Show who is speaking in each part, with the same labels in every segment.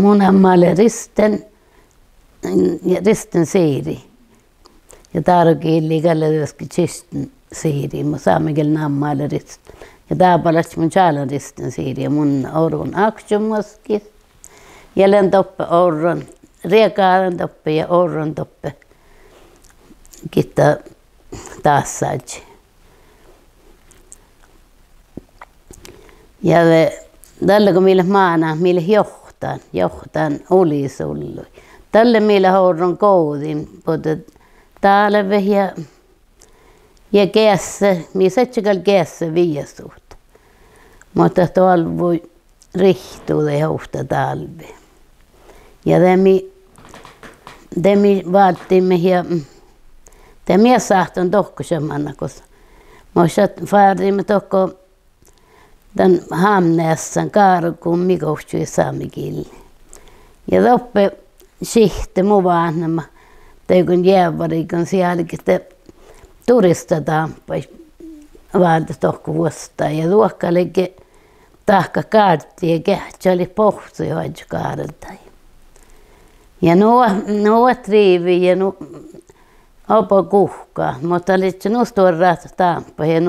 Speaker 1: mun amma oli Risten Siiri. Ja tarkiili kalletuski Chisten Siiri. Mun saamikielinen amma oli Risten. Ja tääpäläts mun tjaalan Risten Siiri. Ja mun orun aktiomuski. Ja lentoppe orron. Riekaalan toppe ja orron toppe. Kitta taas saadji. Ja tällä kun millä maana, millä johtan oli sullu. Tällä millä horron koudin, mutta täällä ja kässä, missä etsikal kässä viiasuut. Mutta tuolla voi rihtua ja johtaa talvi. Ja tämä vaatimme ja tämä sahton tohkosemana, koska mä faarimme tohko tämän Hamneessan kaarkuun mikohtui saamikille. Ja toppe sihte mu vanhemma, teikun jäävarikon sielläkin turistetaan valta tohko vuostaan. Ja tuokkalikin tahka kaartti ja kähtsä oli pohtu johonkin kaareltaan. Ja nuo triivi ja opo kuhkaa, mutta oli se nustuorraata taampa ja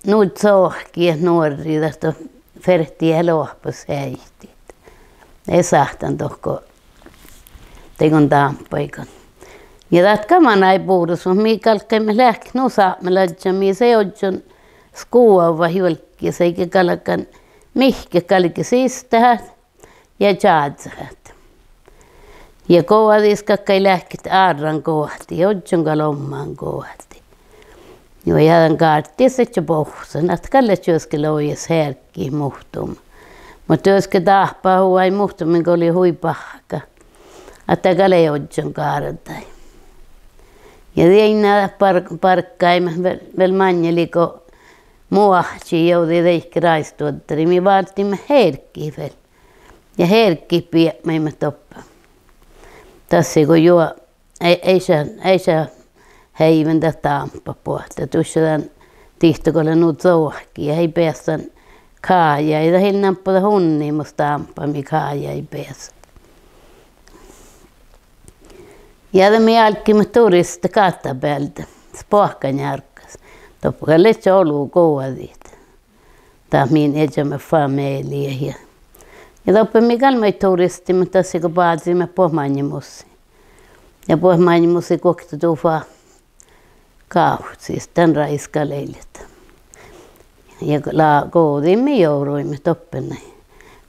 Speaker 1: nuut sohki ja nuori tästä ferti ja lohpas häihti. Ei sahtan tohko teikon taampaikan. Ja tätä kamana ei puhdas, mutta minä kalkkaimme lähki nusaamme lähtsä, se on skuova julkki, se eikä kalkan mihkä kalki siistää ja tjaatsahat. Ja kohdis kakkai lähkit aarran kohti, jodjon kalommaan kohti. Jo jäädän kaartti setse pohsan, että kalle työske loies herkki muhtuma. Mutta työske tahpaa huai muhtumin, kun oli hui pahka. Että kalle jodjon kaartai. Ja tiinä parkkaimme vel manjeliko muahti joudi teikki raistuottari. Me vaatimme herkki vel. Ja herkki piemmäimme toppa. Tässä kun juo, ei saa heiventä taampa pohta. Tuossa tihtokolle nuut sohki ja ei päästä kaaja. Ei tahil nampata hunnimus taampa, mikä kaaja ei päästä. Ja me alkimme turista kattapäältä. Spohkan järkäs. Toppukalle se olu koodit. Tämä min etsimme familia. Ja toppe me kalmai turisti, mutta tässä kun paatimme pohmanjimussi. Ja pohmanjimussi kokti tuufaa kauht, siis tämän raiskaleilit. Ja koodimme jouduimme toppenne.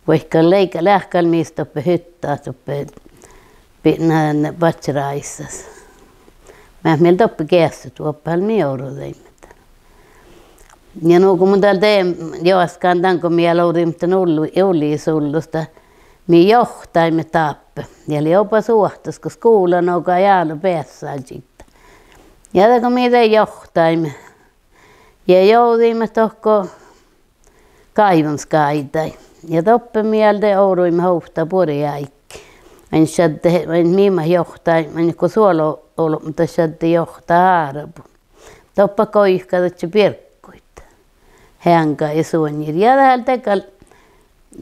Speaker 1: Vaikka leikka lähkal mistä toppe hyttää toppe näin vatsiraissas. Mä meillä toppe kässä tuoppal me jouduimme. Ja kun mun täältä joaskaan tämän, kun minä loudimme tämän ullisullusta, minä johtaimme tappe. Ja oli jopa suhtas, kun kuulan onkaan jäänyt päässään sitten. Ja kun minä johtaimme. Ja joudimme tohko kaivonskaitai. Ja toppe mieltä jouduimme hohtaa purjaikki. En minä johtaimme, kun suolo ollut, mutta sieltä johtaa haarapu. Toppa koihkaat, se pirkki. Hänkä ja suonjir. Ja täältä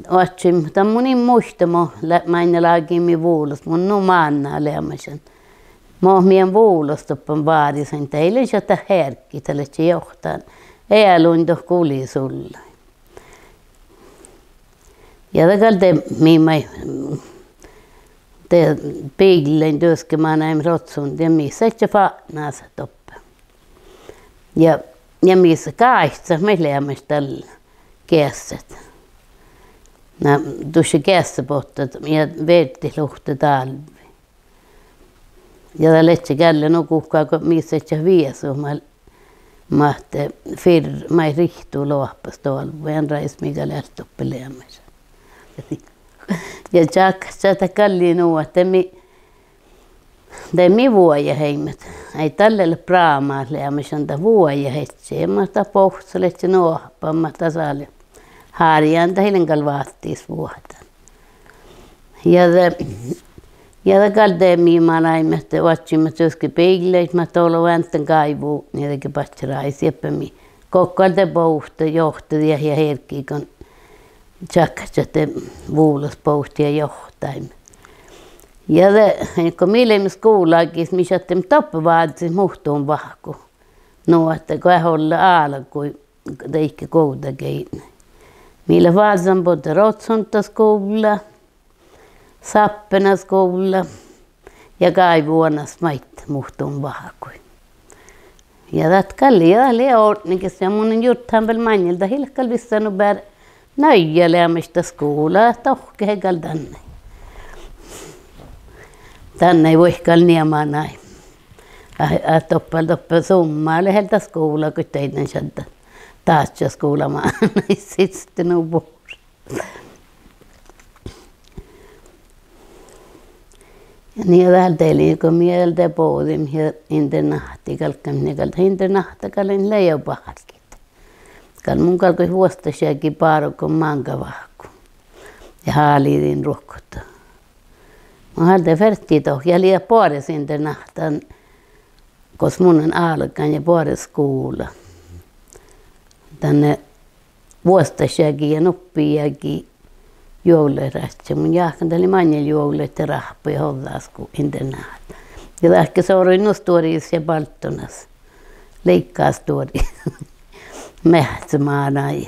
Speaker 1: otsim, tämä munin muistamo, mä laakimme vuulosta, mun numanna lämmäsen. Mohmien vuulosta on vaarisen, teille sitä herkki, tälle se johtaa. Ei luinto kuli sulle. Ja täältä te piilein työskemään näin rotsun, ja missä se faanaasa toppe. Ja missä kaihtaa me lämmäs tällä kässet. Tuossa kässä pohtat ja veetti luhta talvi. Ja tällä etse källe no kuhkaa, missä se viesu. Mä rihtuu lohpas tuolla. En rais mikä lähtöppe lämmäs. Ja tjakkas tätä kalliin uu, että mi vuoja heimet. Ei tälle praamaa lämmäs anta vuoja hetse. Mä ta pohtsalet se nuohpaa, mä ta saali. Harjanta hilenkal vaattis vuotan. Ja kalde miimalaimme, että otsimme työskin peileit, mä tuolla vänten kaivuu, niitäkin patsi raisieppämi. Kokkalde pouhta, johtadi ja herkki, kun tjäkkätte vuulospohtia johtain. Ja kun meillä skoulaakin, missä toppavaatisi muhtuun vahku. No, että kun ei ole alkui, teikki koutakin. Meillä vaatsan puhuta Rotsonta skoula, Sappena skoula ja kaivuonas mait muhtuun vahkui. Ja tatkalli ja leortnikis ja mun juttaan pel manjilta hilkal vissanu bär nöjäleämistä skoulaa tohkehekal tänne. Tänne ei voihkal niemaa näin. Toppal summaa leheltä skoulaa, kun teidän sieltä taatsia skoulamaan. Sitten on puhut. Ja niin välteli, kun mieltä pohdin, ja internahti kalkkaminen, internahtakalin leijopahakit. Kal mun kalkoi vuostasiakin paarokon mankavahku. Ja haaliin ruokkota. Mä halta vertti toh, ja liian puoles internahtan, kos mun on alkan ja puoles kuulla. Tänne vuostasiakin ja nuppiakin. Joulurätsä. Mun jahkanteli manjel joulut ja rahpu ja hollaasku internaat. Ja lähkä sauroin nustuoriis ja palttonas. Leikkaastuori. Mähtsämaanai.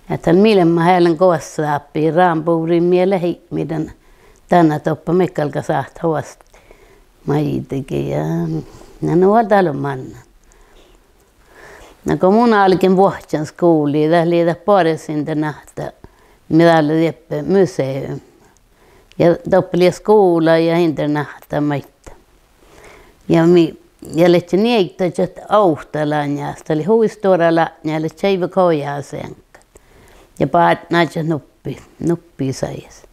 Speaker 1: Ja tämän mille mä häälän kovassa appiin raampuurin miele heikmiden tänä toppa mekkalka saat hoasti. Mä itsekin ja nuo talon manna. No kun mun alkin vuohtjan skuuliin, tässä liitä pares internaata. Mitä oli Jeppe museum. Ja toppeli skola ja internata maita. Ja lehti niitä, että auhtalanjasta oli huistora lanja, eli seiva kojaa senkat. Ja paat näitä nuppi sais.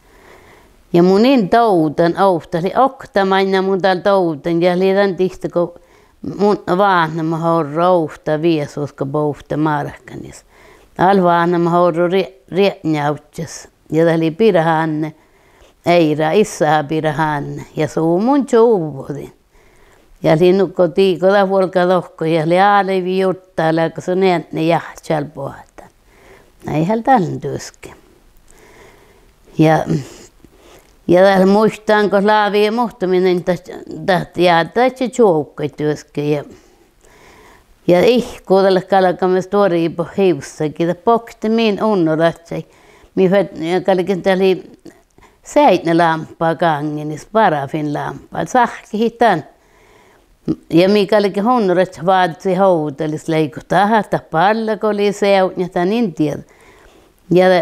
Speaker 1: Ja mun niin toutan auhtali oktamaina mun täällä toutan ja liitan tihti, kun mun vaanama horro auhta viesuuska pouhta markkanis. Alvaanama horro rietnjautsas. Ja tämä oli pirahanne. Eira isää pirahanne. Ja suu mun juuvudin. Ja siinä kotiin, kun tämä vuolka tohko. Ja oli aalevi juttala, kun se näet ne jahtsal pohta. Näinhän tällä työsken. Ja täällä muistaan, kun laavien muhtuminen tähti juokkoi työsken. Ja ihkuudelle kalkamme stori på husakin. Det pokte min unnoratsai. Minä kalkin täli seitne lampaa gangen, niin parafin lampaa. Sahki hitan. Ja minä kalkin unnoratsai vaatsi houtelis leikota. Hata palla, kun oli seut, ja tämän intiad.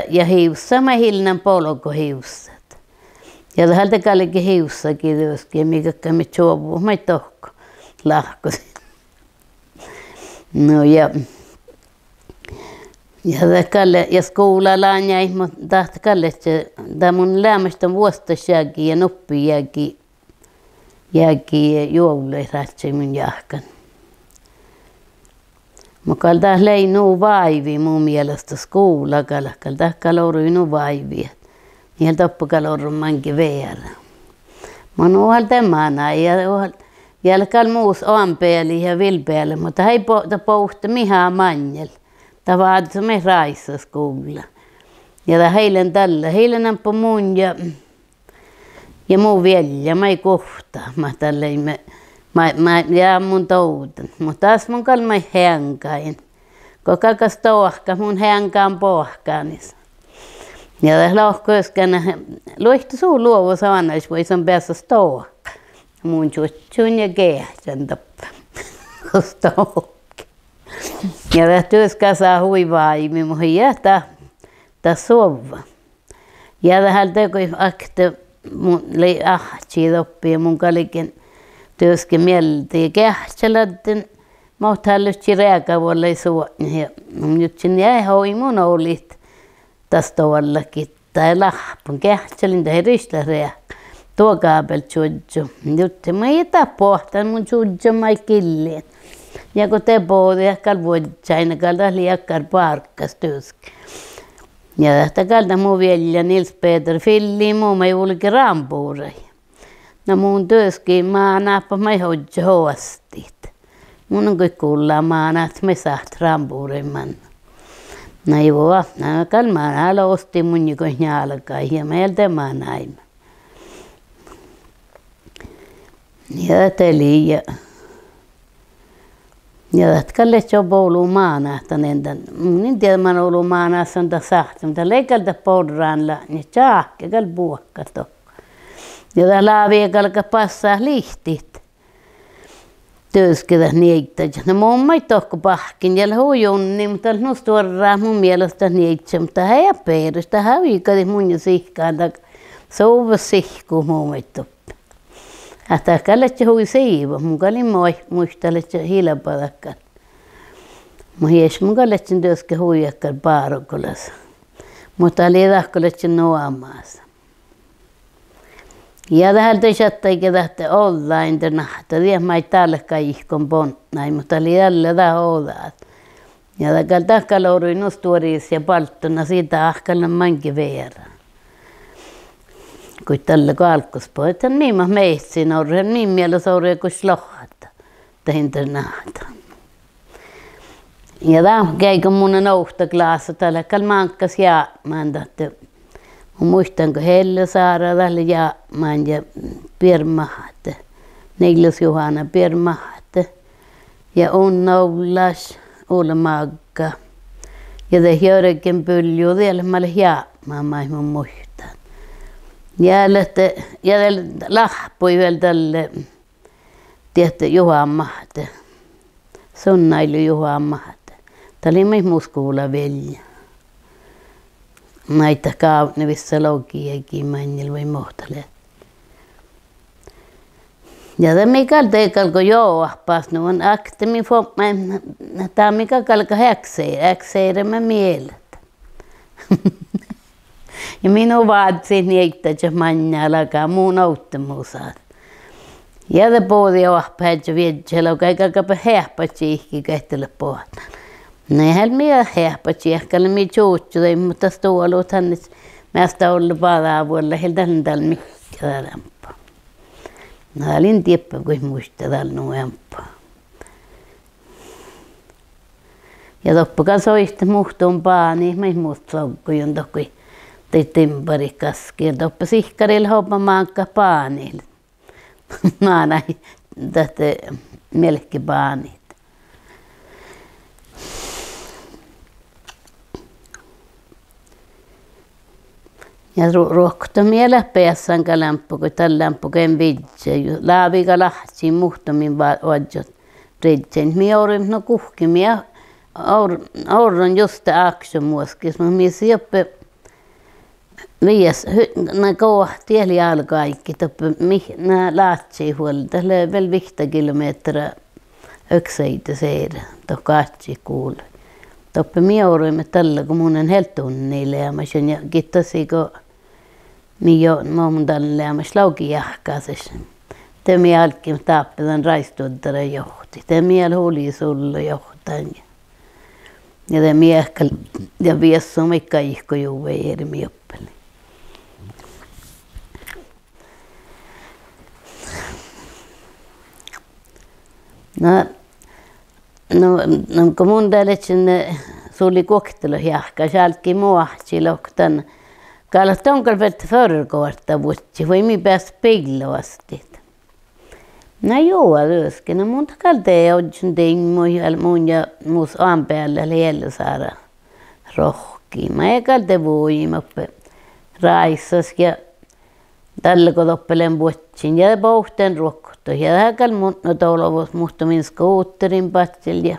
Speaker 1: Ja hiussa, mä hilnan polko hiussat. Ja täältä kalkin hiussakin työskin, ja minä kämme juovu, mä tohko lahkosin. No ja skoulalaan jäi, mutta tahti kalle, että mun lämmästä vuostasiakin ja nuppi jääkin jouluratsi mun jahkan. Mä kaltaan lei nuu vaivi mun mielestä skoulakalla, kaltaan kalorui nuu vaivi. Niillä toppukalorun mankin veera. Mä oon uhal tämänä ja jälkeen muus aampeeli ja vilpeeli, mutta hei pohti mihän manjel. Tämä vaatisi me raissa skoula. Ja tämä heilen tällä. Heilen ampu mun ja mun velja. Mä ei kohtaa. Mä tälleen mä jää mun toutan. Mutta taas mun kalma henkain. Kun kalkas tohka, mun henkaan pohkaanis. Ja tässä lohkoiskana luihti suu luovu saanais, voi sen päässä tohka. Mun juttuun ja kehtän tappa. Ja tämä työskäsää huivaaimi, mutta jätä sova. Ja tähän tekoi akte mun lei ahtsi toppi ja mun kalikin työsken mielti ja kehtsälätten. Mutta hän lyhtsi rääkävuolle suoni ja mun jutsin jäi hoi mun olit tästä tovallakin. Tai lahpun kehtsälin tai ristla rääkä. Tuo kaapel tjudju. Jutti mä ei pohtan mun tjudju mai killeen. Ja kun te pohti ehkä vuoditsaina kalta liikkar parkkas työski. Ja tästä kalta mun velja Nils Peter Filli muu mä julki rampuurai. No mun työski mä nappa mä hodja hoastit. Mun on kuullaan mä että me saat rampuurai man. No joo, no kalmaan alo osti mun jokon jalkaa ja meiltä mä näin. Ja teli ja kalle joulu maana tänne niin tiedä mä ollut maana santa sahti mutta leikalta porranla niin chaakke kal buokkato. Ja täällä viekalla passaa lihtit. Töösketä niitä. No mun ei tohko pahkin ja huijunni, mutta no suoraan mun mielestä niitä, mutta hei perusta hävikati mun jo sihkaan tak souva sihku mun ei toppi. Että kallet hui siiva, mun kalin muistelet hilpadakkaan. Mun hies mun kallet työske huijakkar paarokolas. Mutta oli tahkolet nuomaassa. Ja tähän teisattaa eikä tähtä olla entä nahta. Tiedä mä ei tälläkään ihkon pontnai, mutta oli tällä tähän ollaan. Ja takalla oli nostuoriis ja palttona siitä ahkalla mankin verran. Kun tällä kalkospo, että niin mä meitsin orren, niin mielessä orren kuin slohata. Tehintä nahta. Ja tämä käykö mun nouhta klaassa tällä kalmankkas ja mä antatte. Mä muistan, kun Hellesaara tällä jaamaan ja Pirmahte, Neljäs Juhana Pirmahte ja Unnoulas, Ulmagga. Ja te Jörgen Pylju, vielä mä olin jaamaan, mä muistan. Ja lahpui vielä tälle, tiedätte, Juhan Mahte, Sunnailu Juhan Mahte. Tämä oli myös muskuula velja. Näitä kaunevissa logiakin manjel vai mohtaleet. Ja tämä mikä teikälkö jouahpas, no on aktemi tämä mikä kalka häkseiremä mielet. Ja minun vaatsin niitä, että manjalakaan muun auttamuusaat. Ja te puhuti jouahpäät ja viedjällä, kaikalkapa hähpätsiihki kähtele pohtaan. Näinhän minä hähpätsi ehkä minä juutsuin, mutta tuolut hän mästä ollut paadavuodella heiltä täällä mikään lämpää. Mä olin tippä, kun muista täällä nuempaa. Ja toppukaan soista muhtuun paani, mä ei muista saukkuun toki tein pari kaskia. Toppa sihkarilla hoppa maanka paanille. Mä näin tästä melkkipaanit. Ja ruokta miele päässään lämpö, kun tällä lämpö käyn vidje. Laaviga lahti muhtamin vaadjot ridjen. Minä olen no kuhki, minä olen just akso muoskis. Mä miesin joppe vies, nää kohti eli alkaikki, toppe nää laatsi huolta. Tällä on vielä 5 kilometriä ökseitä seirä, to katsi kuule. Toppe minä olen tällä, kun mun on helt tunnille ja mä sen ja kittasi, kun minä olen tällä ja mä slaukin jahkaisessa. Tämä minä alkin tappetan raistuuttara johti. Tämä minä huuli sulla johtan. Ja tämä minä ehkä ja viessu mikä ihko juuri eri mioppeli. No kun mun täällä sinne suli koktelu jahka, sieltäkin muahti lohtan. Kallat onko vettä förrkoorta vuotti, voi mi pääs peiloasti. No joo, lösken. No mun takaltee odjun tein mun ja muus aanpäällä Hellesaara rohki. Mä ei kalte voimappe raissas ja tällä kun toppelen vuotsin ja pohten ruokto. Ja tähän mun no toulovus muhtumin skuutterin patsil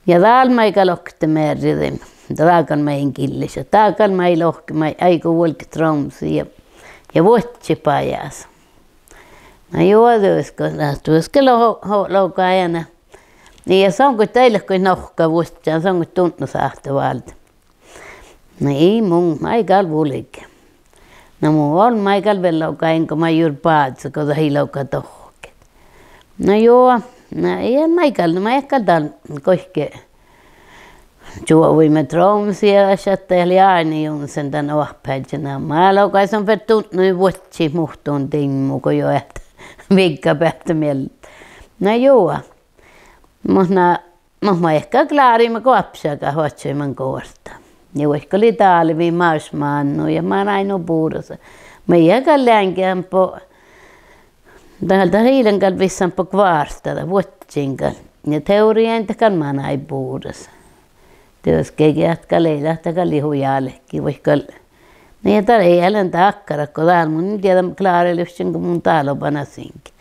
Speaker 1: ja täällä mä eikä lokte määritin. Tääkään mä en killisä. Tääkään mä ei lohki, mä ei kuulki traumsi ja vuotsipajas. No joo, työskö loukaa aina. Niin ja se on kuin teille kuin nohka vuotsia, se on kuin tunnusahto valta. No ei mun, mä ei kal vuolikin. No mun on, mä ei kal vielä loukaa, enkä mä juuri paatsa, kun ei loukaa tohke. No joo, no ei mä ei kal tämän kohke. Juovimme traumsia ja chatteli aina junsen tän ohpäisenä. Mä laukaisin vertunnut vuotsi muhtuun tingu, kun jo et vikka päätä mieltä. No joo, mutta mä ehkä klaarimme kopsaka hoitsoiman koorta. Ja vaikka oli talvi mausmaannu ja mä aina puudossa. Mä jäkän länkään po täältä hiilenkään vissan po kvarstada vuotsinkaan. Ja teoriaan takään mä näin puudossa. Työskekin jatka leilahtakaan lihujaallekin vaikka niin täällä ei äläntä akkara, kun täällä mun en tiedä klaarilla yksin, kun mun täällä on panasinkin.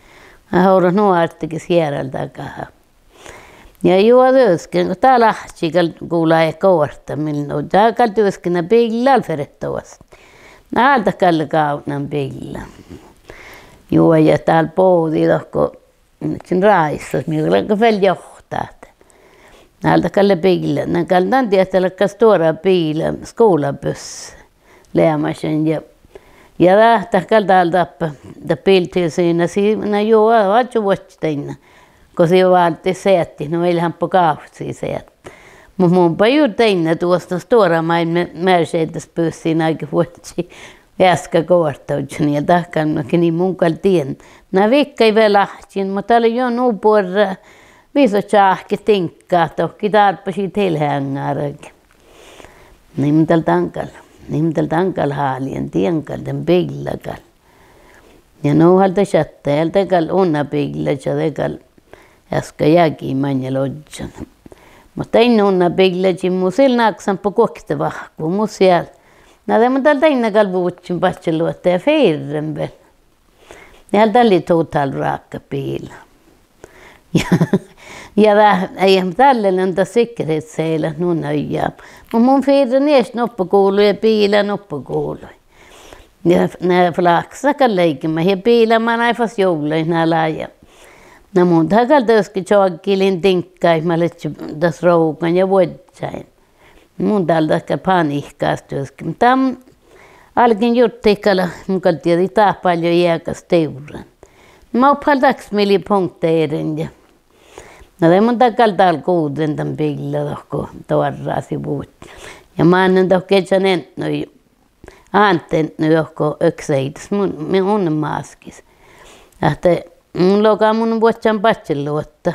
Speaker 1: Mä haudun nuortikin sierrältä takaa. Ja juo työsken, kun täällä lähtikään kuulee ei koorta, milloin täällä työskenä pillalla ferettavasti. Näältä kalle kaunan pilla. Juo ja täällä poodi tohko sen raissas, mikä vielä johtaa. Näältä kalle pilla. Nää kaltaan tietää, että stora pila, skolabus. Lämmäsen ja lähtäkään täältä piltiin siinä juo vaatsi vuottaina, kun se valti seetti, no eihän po kahtsi seetti. Mutta mun paju teinä tuosta stora main Mercedes-bussiin aika vuotsi äsken koortautsin ja tahkannakin niin mun kal tien. Nää vikka ei vielä lähtsin, mutta oli jo nuupurra viso tjahki tinkkaa, tohki tarpasi tilhängäräkin. Niin mun tältä ankalla. Niin tältä ankal haalien tiankal den biglagal. Ja nouhalta chatteelta kal onna biglaja tekal äskä jääkin manjalodjan. Mutta ei onna biglaji musil naksan po kokte vahku musial. Nade mun tältä innakal vuutsin patseluotta ja feirren vel. Ja hältä oli total raakka piila. Ja ei tälle anta sikkerhetsseillä nun öjää. Mutta mun fiirren ees noppakuului ja piila noppakuului. Ja nää flaksakan leikimä ja piila mä naifas joulain nää laaja. Nää mun takal töski tjoakkilin tinkkai mä letsi tas roukan ja vuodsain. Mun tältä paniikkaas töski. Tam alkin juttikalla mun kaltiedi taa paljon jääkäs teuran. Mä oppaldaks mili punkteerin ja no det mun takal tal kuuden tämän pilla tohko tuorraasi vuot. Ja mä annan tohko etsän entnoi antentnoi tohko ökseitis mun maaskis. Että mun lokaa mun vuotsan patseluotta.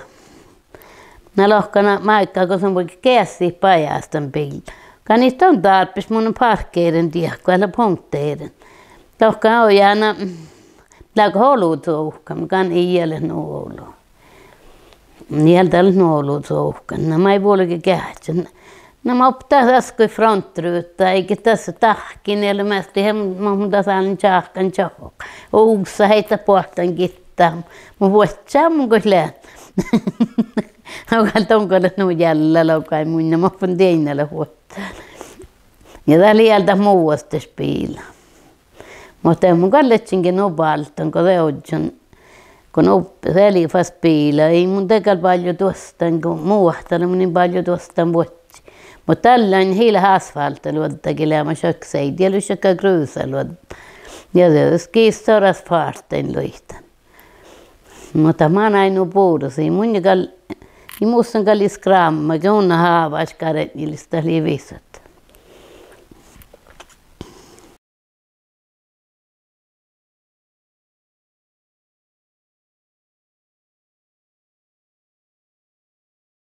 Speaker 1: Nää lohkana maikkaa, kun sun voi käsi pajastan pilla. Kan niistä on tarpis mun parkkeiden tiekko, älä punkteiden. Tohka on jääna läkö holuutuuhka, kan iäle nuolu. Nieltä oli nuoluutuuhkan. Nämä ei vuolikin kähtsä. Nämä optaa äsken frontruutta, eikä tässä tahkin, eli mä saan tjahkan tjahok. Uussa heitä pohtan kittaa. Mun vuotsaa mun kun läht. Onko tonkolle nuu jällä laukai mun, ja mä oon teinällä vuottaa. Ja tää lieltä muuasta spiila. Mutta mun kalletsinkin nopaltan, kun se on, kun se oli fast piila. Ei mun tekellä paljon tuosta, kun muuahtella mun niin paljon tuosta vuotti. Mutta tällainen hiilä asfalta luottakin lämmä sökseid, ja lysäkkä grusar luotta. Ja se on kiistoras farten luihtan. Mutta mä näin puudusi. Mun ei muussan kallis gramma, kun on haavaiskaret, niistä oli visat.